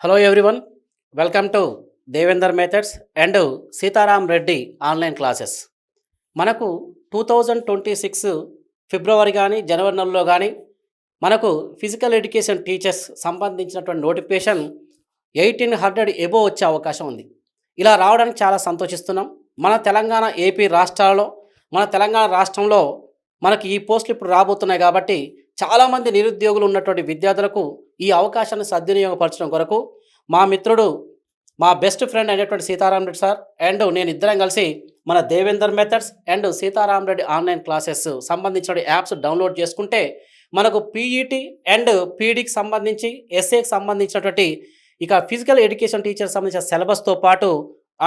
Hello everyone, welcome to Devender methods and Sitaram Reddy online classes. మనకు 2026 ఫిబ్రవరి కానీ జనవరి నెలలో కానీ మనకు ఫిజికల్ ఎడ్యుకేషన్ టీచర్స్ సంబంధించినటువంటి నోటిఫికేషన్ 1800 ఎబో వచ్చే అవకాశం ఉంది. ఇలా రావడానికి చాలా సంతోషిస్తున్నాం. మన తెలంగాణ ఏపీ రాష్ట్రాలలో మన తెలంగాణ రాష్ట్రంలో మనకి ఈ పోస్టులు ఇప్పుడు రాబోతున్నాయి కాబట్టి చాలామంది నిరుద్యోగులు ఉన్నటువంటి విద్యార్థులకు ఈ అవకాశాన్ని సద్వినియోగపరచడం కొరకు మా మిత్రుడు, మా బెస్ట్ ఫ్రెండ్ అయినటువంటి సీతారాం రెడ్డి సార్ అండ్ నేను ఇద్దరం కలిసి మన Devender methods and Sitaram Reddy online classes సంబంధించిన యాప్స్ డౌన్లోడ్ చేసుకుంటే మనకు పీఈటీ అండ్ పీడీకి సంబంధించి ఎస్ఏకి సంబంధించినటువంటి ఇక ఫిజికల్ ఎడ్యుకేషన్ టీచర్ సంబంధించిన సిలబస్తో పాటు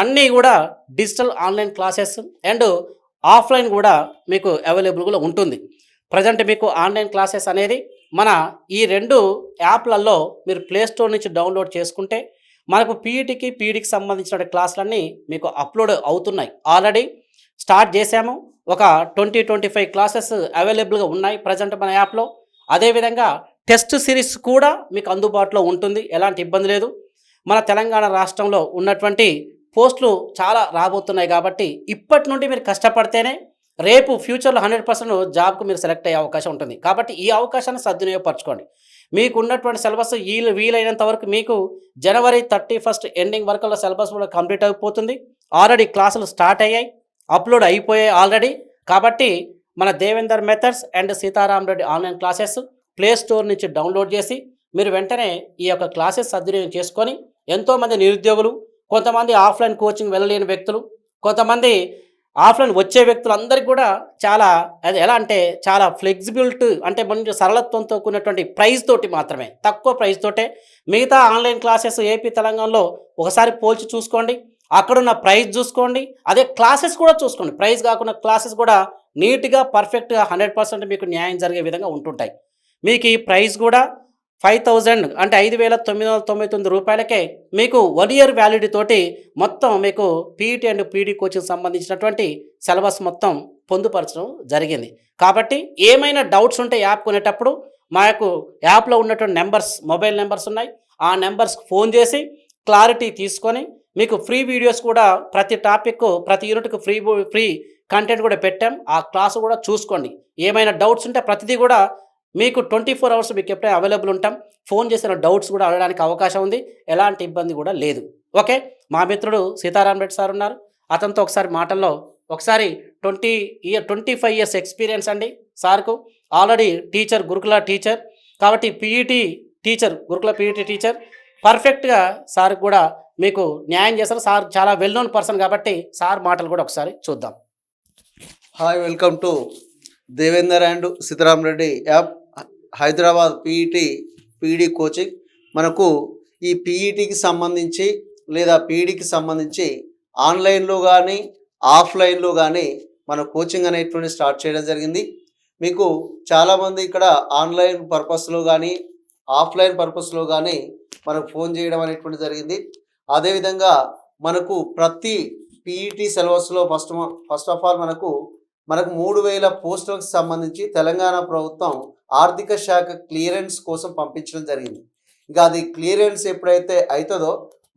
అన్నీ కూడా digital online classes and offline కూడా మీకు అవైలబుల్గా ఉంటుంది. ప్రజెంట్ మీకు ఆన్లైన్ క్లాసెస్ అనేది మన ఈ రెండు యాప్లలో మీరు ప్లేస్టోర్ నుంచి డౌన్లోడ్ చేసుకుంటే మనకు పీఈటీకి పీడీకి సంబంధించిన క్లాసులన్నీ మీకు అప్లోడ్ అవుతున్నాయి. ఆల్రెడీ స్టార్ట్ చేశాము. ఒక 25 క్లాసెస్ అవైలబుల్గా ఉన్నాయి ప్రజెంట్ మన యాప్లో. అదేవిధంగా టెస్ట్ సిరీస్ కూడా మీకు అందుబాటులో ఉంటుంది, ఎలాంటి ఇబ్బంది లేదు. మన తెలంగాణ రాష్ట్రంలో ఉన్నటువంటి పోస్టులు చాలా రాబోతున్నాయి కాబట్టి ఇప్పటి నుండి మీరు కష్టపడితేనే రేపు ఫ్యూచర్లో 100% జాబ్కు మీరు సెలెక్ట్ అయ్యే అవకాశం ఉంటుంది. కాబట్టి ఈ అవకాశాన్ని సద్వినియోగపరచుకోండి. మీకు ఉన్నటువంటి సిలబస్ వీలైనంత వరకు మీకు జనవరి 31 ఎండింగ్ వరకు సిలబస్ కూడా కంప్లీట్ అయిపోతుంది. ఆల్రెడీ క్లాసులు స్టార్ట్ అయ్యాయి, అప్లోడ్ అయిపోయాయి ఆల్రెడీ. కాబట్టి మన Devender methods and Sitaram Reddy online classes play store నుంచి డౌన్లోడ్ చేసి మీరు వెంటనే ఈ యొక్క క్లాసెస్ సద్వినియోగం చేసుకొని ఎంతోమంది నిరుద్యోగులు, కొంతమంది ఆఫ్లైన్ కోచింగ్ వెళ్ళలేని వ్యక్తులు, కొంతమంది ఆఫ్లైన్ వచ్చే వ్యక్తులందరికీ కూడా చాలా అది ఎలా అంటే చాలా ఫ్లెక్సిబిలిటీ అంటే మంచి సరళత్వంతో కూడినటువంటి ప్రైస్ తోటి మాత్రమే, తక్కువ ప్రైస్ తోటే మిగతా ఆన్లైన్ క్లాసెస్ ఏపీ తెలంగాణలో ఒకసారి పోల్చి చూసుకోండి. అక్కడున్న ప్రైస్ చూసుకోండి, అదే క్లాసెస్ కూడా చూసుకోండి. ప్రైస్ కాకుండా క్లాసెస్ కూడా నీట్గా పర్ఫెక్ట్గా 100% మీకు న్యాయం జరిగే విధంగా ఉంటుంటాయి. మీకు ఈ ప్రైస్ కూడా 5000 అంటే 5999 రూపాయలకే మీకు 1 ఇయర్ వ్యాలిడిటీ తోటి మొత్తం మీకు పీఈటీ అండ్ పీడీ కోచింగ్ సంబంధించినటువంటి సిలబస్ మొత్తం పొందుపరచడం జరిగింది. కాబట్టి ఏమైనా డౌట్స్ ఉంటే యాప్ కొనేటప్పుడు మా యొక్క యాప్లో ఉన్నటువంటి మొబైల్ నెంబర్స్ ఉన్నాయి. ఆ నెంబర్స్కి ఫోన్ చేసి క్లారిటీ తీసుకొని మీకు ఫ్రీ వీడియోస్ కూడా ప్రతి టాపిక్ ప్రతి యూనిట్కి ఫ్రీ కంటెంట్ కూడా పెట్టాం. ఆ క్లాసు కూడా చూసుకోండి. ఏమైనా డౌట్స్ ఉంటే ప్రతిదీ కూడా మీకు 24 అవర్స్ మీకు ఎప్పుడైనా అవైలబుల్ ఉంటాం. ఫోన్ చేసిన డౌట్స్ కూడా అడగడానికి అవకాశం ఉంది, ఎలాంటి ఇబ్బంది కూడా లేదు. ఓకే, మా మిత్రుడు సీతారాం రెడ్డి సార్ ఉన్నారు, అతనితో ఒకసారి మాటల్లో ఒకసారి 25 ఇయర్స్ ఎక్స్పీరియన్స్ అండి సార్కు. ఆల్రెడీ టీచర్, గురుకుల టీచర్ కాబట్టి పీఈటీ టీచర్, గురుకుల పీఈటీ టీచర్ పర్ఫెక్ట్గా సార్ కూడా మీకు న్యాయం చేస్తారు. సార్ చాలా వెల్ నోన్ పర్సన్ కాబట్టి సార్ మాటలు కూడా ఒకసారి చూద్దాం. Hi, welcome to Devender and Sitaram Reddy app Hyderabad PET PD coaching. మనకు ఈ పీఈటీకి సంబంధించి లేదా పీడీకి సంబంధించి ఆన్లైన్లో కానీ ఆఫ్లైన్లో కానీ మన కోచింగ్ అనేటువంటి స్టార్ట్ చేయడం జరిగింది. మీకు చాలామంది ఇక్కడ ఆన్లైన్ పర్పస్లో కానీ ఆఫ్లైన్ పర్పస్లో కానీ మనకు ఫోన్ చేయడం అనేటువంటి జరిగింది. అదేవిధంగా మనకు ప్రతి పీఈటీ సిలబస్లో ఫస్ట్ ఆఫ్ ఆల్ మనకు 3000 పోస్టులకు సంబంధించి తెలంగాణ ప్రభుత్వం ఆర్థిక శాఖ క్లియరెన్స్ కోసం పంపించడం జరిగింది. ఇక అది క్లియరెన్స్ ఎప్పుడైతే అవుతుందో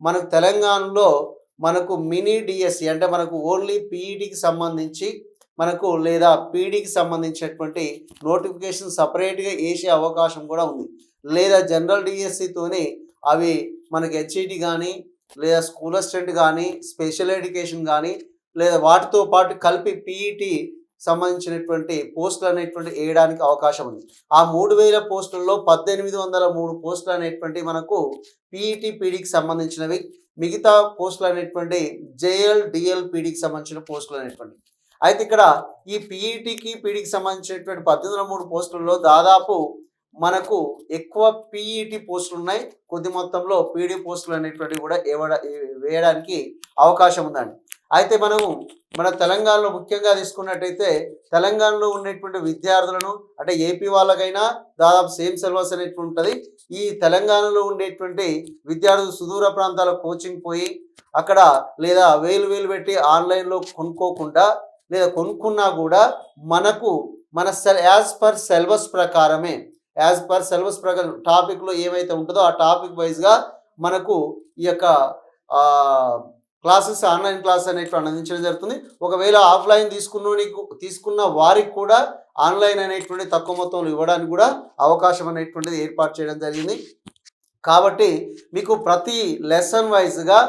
మనకు తెలంగాణలో మనకు మినీ డిఎస్సి అంటే మనకు ఓన్లీ పీఈటీకి సంబంధించి మనకు లేదా పీడీకి సంబంధించినటువంటి నోటిఫికేషన్ సపరేట్గా వేసే అవకాశం కూడా ఉంది. లేదా జనరల్ డిఎస్సితోని అవి మనకి హెచ్ఈటి కానీ లేదా స్కూల్ అసిస్టెంట్ కానీ స్పెషల్ ఎడ్యుకేషన్ కానీ లేదా వాటితో పాటు కలిపి పీఈటీ సంబంధించినటువంటి పోస్టులు అనేటువంటి వేయడానికి అవకాశం ఉంది. ఆ 3000 పోస్టుల్లో 1803 పోస్టులు అనేటువంటి మనకు పీఈటీ పీడీకి సంబంధించినవి, మిగతా పోస్టులు అనేటువంటి జేఎల్ డిఎల్ పీడీకి సంబంధించిన పోస్టులు అనేటువంటి. అయితే ఇక్కడ ఈ పీఈటీకి పీడీకి సంబంధించినటువంటి 1803 పోస్టుల్లో దాదాపు మనకు ఎక్కువ పీఈటీ పోస్టులు ఉన్నాయి, కొద్ది మొత్తంలో పీడీ పోస్టులు అనేటువంటివి కూడా వేయడానికి అవకాశం ఉందండి. అయితే మనము మన తెలంగాణలో ముఖ్యంగా తీసుకున్నట్టయితే తెలంగాణలో ఉండేటువంటి విద్యార్థులను అంటే ఏపీ వాళ్ళకైనా దాదాపు సేమ్ సిలబస్ అనేటువంటి ఉంటుంది. ఈ తెలంగాణలో ఉండేటువంటి విద్యార్థులు సుదూర ప్రాంతాల కోచింగ్ పోయి అక్కడ లేదా వేలు పెట్టి ఆన్లైన్లో కొనుక్కోకుండా లేదా కొనుక్కున్నా కూడా మనకు మన యాజ్ పర్ సిలబస్ ప్రకారం టాపిక్లో ఏమైతే ఉంటుందో ఆ టాపిక్ వైజ్గా మనకు ఈ యొక్క క్లాసెస్ ఆన్లైన్ క్లాస్ అనేటువంటి అందించడం జరుగుతుంది. ఒకవేళ ఆఫ్లైన్ తీసుకున్న వారికి కూడా ఆన్లైన్ అనేటువంటి తక్కువ మొత్తంలో ఇవ్వడానికి కూడా అవకాశం అనేటువంటిది ఏర్పాటు చేయడం జరిగింది. కాబట్టి మీకు ప్రతి లెసన్ వైజ్గా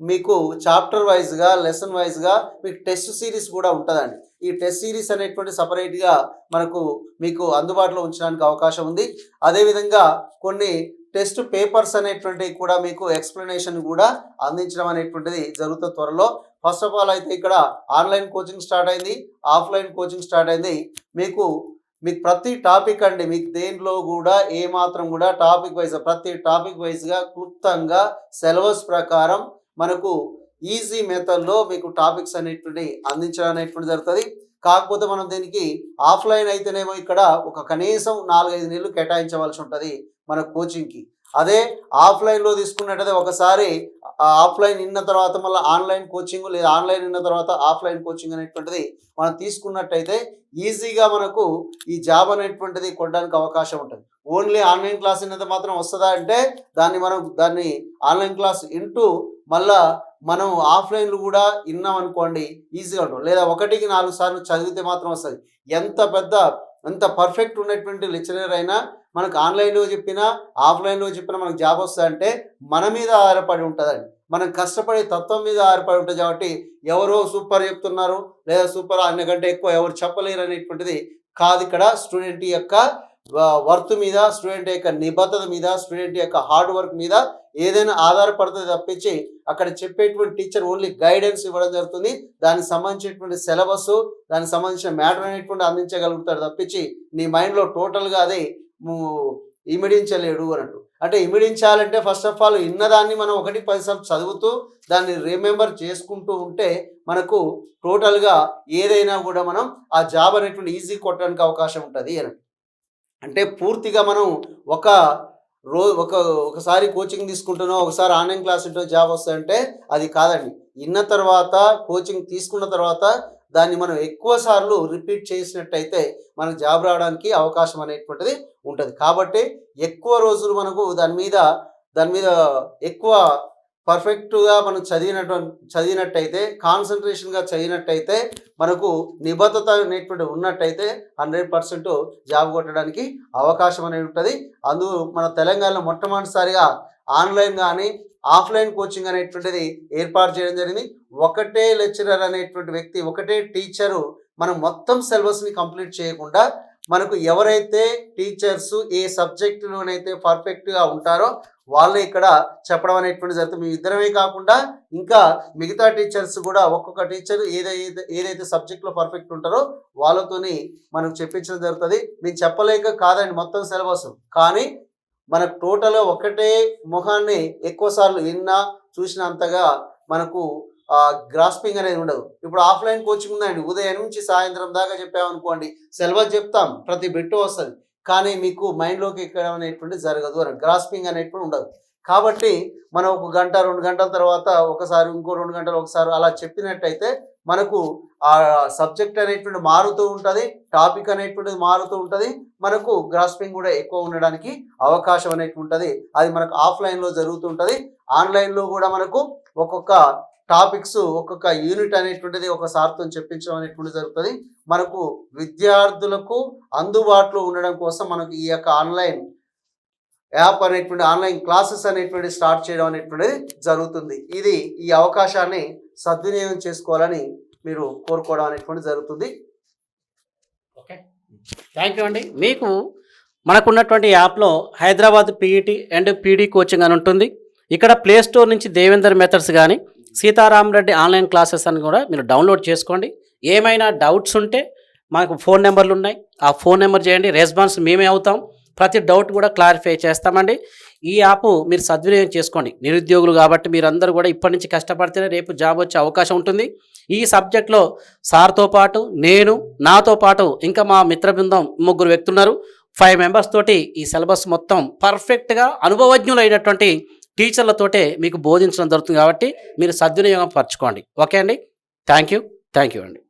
మీకు చాప్టర్ వైజ్గా లెసన్ వైజ్గా మీకు టెస్ట్ సిరీస్ కూడా ఉంటుందండి. ఈ టెస్ట్ సిరీస్ అనేటువంటి సపరేట్గా మీకు అందుబాటులో ఉంచడానికి అవకాశం ఉంది. అదేవిధంగా కొన్ని టెస్ట్ పేపర్స్ అనేటువంటివి కూడా మీకు ఎక్స్ప్లెనేషన్ కూడా అందించడం అనేటువంటిది జరుగుతుంది త్వరలో. ఫస్ట్ ఆఫ్ ఆల్ అయితే ఇక్కడ ఆన్లైన్ కోచింగ్ స్టార్ట్ అయింది, ఆఫ్లైన్ కోచింగ్ స్టార్ట్ అయింది. మీకు ప్రతి టాపిక్ అండి, మీకు దేంట్లో కూడా ఏమాత్రం కూడా ప్రతి టాపిక్ వైజ్గా క్లుప్తంగా సిలబస్ ప్రకారం మనకు ఈజీ మెథడ్లో మీకు టాపిక్స్ అనేటువంటి అందించడం అనేటువంటి జరుగుతుంది. కాకపోతే మనం దీనికి ఆఫ్లైన్ అయితేనేమో ఇక్కడ ఒక కనీసం 4-5 నెలలు కేటాయించవలసి ఉంటుంది మన కోచింగ్కి. అదే ఆఫ్లైన్లో తీసుకున్నట్టయితే ఒకసారి ఆఫ్లైన్ విన్న తర్వాత మళ్ళీ ఆన్లైన్ కోచింగ్ లేదా ఆన్లైన్ విన్న తర్వాత ఆఫ్లైన్ కోచింగ్ అనేటువంటిది మనం తీసుకున్నట్టయితే ఈజీగా మనకు ఈ జాబ్ అనేటువంటిది కొట్టడానికి అవకాశం ఉంటుంది. ఓన్లీ ఆన్లైన్ క్లాస్ విన్నది మాత్రం వస్తుందా అంటే దాన్ని ఆన్లైన్ క్లాస్ వింటూ మళ్ళా మనం ఆఫ్లైన్లు కూడా విన్నాం అనుకోండి ఈజీగా ఉంటుంది. లేదా 1-4 సార్లు చదివితే మాత్రం వస్తుంది. ఎంత పర్ఫెక్ట్ ఉన్నటువంటి లెక్చరర్ అయినా మనకు ఆన్లైన్లో చెప్పినా ఆఫ్లైన్లో చెప్పినా మనకు జాబ్ వస్తుందంటే మన మీద ఆధారపడి ఉంటుందండి. మనం కష్టపడే తత్వం మీద ఆధారపడి ఉంటుంది. కాబట్టి ఎవరో సూపర్ చెప్తున్నారు లేదా సూపర్ అన్నకంటే ఎక్కువ ఎవరు చెప్పలేరు అనేటువంటిది కాదు. ఇక్కడ స్టూడెంట్ యొక్క వర్త్ మీద, స్టూడెంట్ యొక్క నిబద్ధత మీద, స్టూడెంట్ యొక్క హార్డ్ వర్క్ మీద ఏదైనా ఆధారపడుతుంది తప్పించి అక్కడ చెప్పేటువంటి టీచర్ ఓన్లీ గైడెన్స్ ఇవ్వడం జరుగుతుంది. దానికి సంబంధించినటువంటి సిలబస్, దానికి సంబంధించిన మ్యాటర్ అనేటువంటి అందించగలుగుతాడు తప్పించి నీ మైండ్లో టోటల్గా అది ఇమిడించలేడు అన్నట్టు. అంటే ఇమిడించాలంటే ఫస్ట్ ఆఫ్ ఆల్ ఇన్నదాన్ని మనం 1-10 సార్లు చదువుతూ దాన్ని రిమెంబర్ చేసుకుంటూ ఉంటే మనకు టోటల్గా ఏదైనా కూడా మనం ఆ జాబ్ అనేటువంటి ఈజీ కొట్టడానికి అవకాశం ఉంటుంది అన్నట్టు. అంటే పూర్తిగా మనం ఒకసారి కోచింగ్ తీసుకుంటున్నాం, ఒకసారి ఆన్లైన్ క్లాస్ ఉంటే జాబ్ వస్తుందంటే అది కాదండి. విన్న తర్వాత కోచింగ్ తీసుకున్న తర్వాత దాన్ని మనం ఎక్కువ సార్లు రిపీట్ చేసినట్టయితే మనకు జాబ్ రావడానికి అవకాశం అనేటువంటిది ఉంటుంది. కాబట్టి ఎక్కువ రోజులు మనకు దాని మీద ఎక్కువ పర్ఫెక్ట్గా మనం చదివినట్టయితే, కాన్సన్ట్రేషన్గా చదివినట్టయితే, మనకు నిబద్ధత అనేటువంటి ఉన్నట్టయితే 100% జాబ్ కొట్టడానికి అవకాశం అనేది ఉంటుంది. మన తెలంగాణలో మొట్టమొదటిసారిగా ఆన్లైన్ కానీ ఆఫ్లైన్ కోచింగ్ అనేటువంటిది ఏర్పాటు చేయడం జరిగింది. ఒకటే లెక్చరర్ అనేటువంటి వ్యక్తి, ఒకటే టీచరు మనం మొత్తం సిలబస్ని కంప్లీట్ చేయకుండా మనకు ఎవరైతే టీచర్స్ ఏ సబ్జెక్టులోనైతే పర్ఫెక్ట్గా ఉంటారో వాళ్ళే ఇక్కడ చెప్పడం అనేటువంటి జరుగుతుంది. మేము ఇద్దరమే కాకుండా ఇంకా మిగతా టీచర్స్ కూడా ఒక్కొక్క టీచర్ ఏదైతే సబ్జెక్ట్లో పర్ఫెక్ట్ ఉంటారో వాళ్ళతోని మనకు చెప్పించడం జరుగుతుంది. మేము చెప్పలేక కాదండి మొత్తం సిలబస్, కానీ మనకు టోటల్ ఒకటే ముఖాన్ని ఎక్కువసార్లు చూసినంతగా మనకు గ్రాస్పింగ్ అనేది ఉండదు. ఇప్పుడు ఆఫ్లైన్ కోచింగ్ ఉందండి, ఉదయం నుంచి సాయంత్రం దాకా చెప్పామనుకోండి, సిలబస్ చెప్తాం, ప్రతి బిట్టు వస్తుంది, కానీ మీకు మైండ్లోకి ఎక్కడం అనేటువంటి జరగదు, గ్రాస్పింగ్ అనేటువంటి ఉండదు. కాబట్టి మనం 1 గంట 2 గంటల తర్వాత ఒకసారి ఇంకో 2 గంటలు ఒకసారి అలా చెప్పినట్టయితే మనకు ఆ సబ్జెక్ట్ అనేటువంటి మారుతూ ఉంటుంది, టాపిక్ అనేటువంటిది మారుతూ ఉంటుంది, మనకు గ్రాస్పింగ్ కూడా ఎక్కువ ఉండడానికి అవకాశం అనేటువంటి ఉంటుంది. అది మనకు ఆఫ్లైన్లో జరుగుతుంటుంది. ఆన్లైన్లో కూడా మనకు ఒక్కొక్క టాపిక్స్, ఒక్కొక్క యూనిట్ అనేటువంటిది ఒకసారితో చెప్పించడం అనేటువంటి జరుగుతుంది. మనకు విద్యార్థులకు అందుబాటులో ఉండడం కోసం మనకు ఈ యొక్క ఆన్లైన్ యాప్ అనేటువంటి ఆన్లైన్ క్లాసెస్ అనేటువంటి స్టార్ట్ చేయడం అనేటువంటిది జరుగుతుంది. ఈ అవకాశాన్ని సద్వినియోగం చేసుకోవాలని మీరు కోరుకోవడం అనేటువంటి జరుగుతుంది. ఓకే, థ్యాంక్ యూ అండి. మీకు మనకున్నటువంటి యాప్లో Hyderabad PET and PD coaching అని ఉంటుంది. ఇక్కడ ప్లే స్టోర్ నుంచి దేవేందర్ మెథడ్స్ కానీ సీతారాం రెడ్డి ఆన్లైన్ క్లాసెస్ అని కూడా మీరు డౌన్లోడ్ చేసుకోండి. ఏమైనా డౌట్స్ ఉంటే మాకు ఫోన్ నెంబర్లు ఉన్నాయి, ఆ ఫోన్ నెంబర్ చేయండి, రెస్పాన్స్ మేమే అవుతాం, ప్రతి డౌట్ కూడా క్లారిఫై చేస్తామండి. ఈ యాప్ మీరు సద్వినియోగం చేసుకోండి. నిరుద్యోగులు కాబట్టి మీరందరూ కూడా ఇప్పటి నుంచి కష్టపడితేనే రేపు జాబ్ వచ్చే అవకాశం ఉంటుంది. ఈ సబ్జెక్ట్లో సార్తో పాటు నాతో పాటు ఇంకా మా మిత్ర బృందం 3 వ్యక్తులు ఉన్నారు. 5 మెంబర్స్ తోటి ఈ సిలబస్ మొత్తం పర్ఫెక్ట్గా అనుభవజ్ఞులైనటువంటి టీచర్లతోటే మీకు బోధించడం జరుగుతుంది. కాబట్టి మీరు సద్వినియోగం పరచుకోండి. ఓకే అండి, థ్యాంక్ యూ అండి.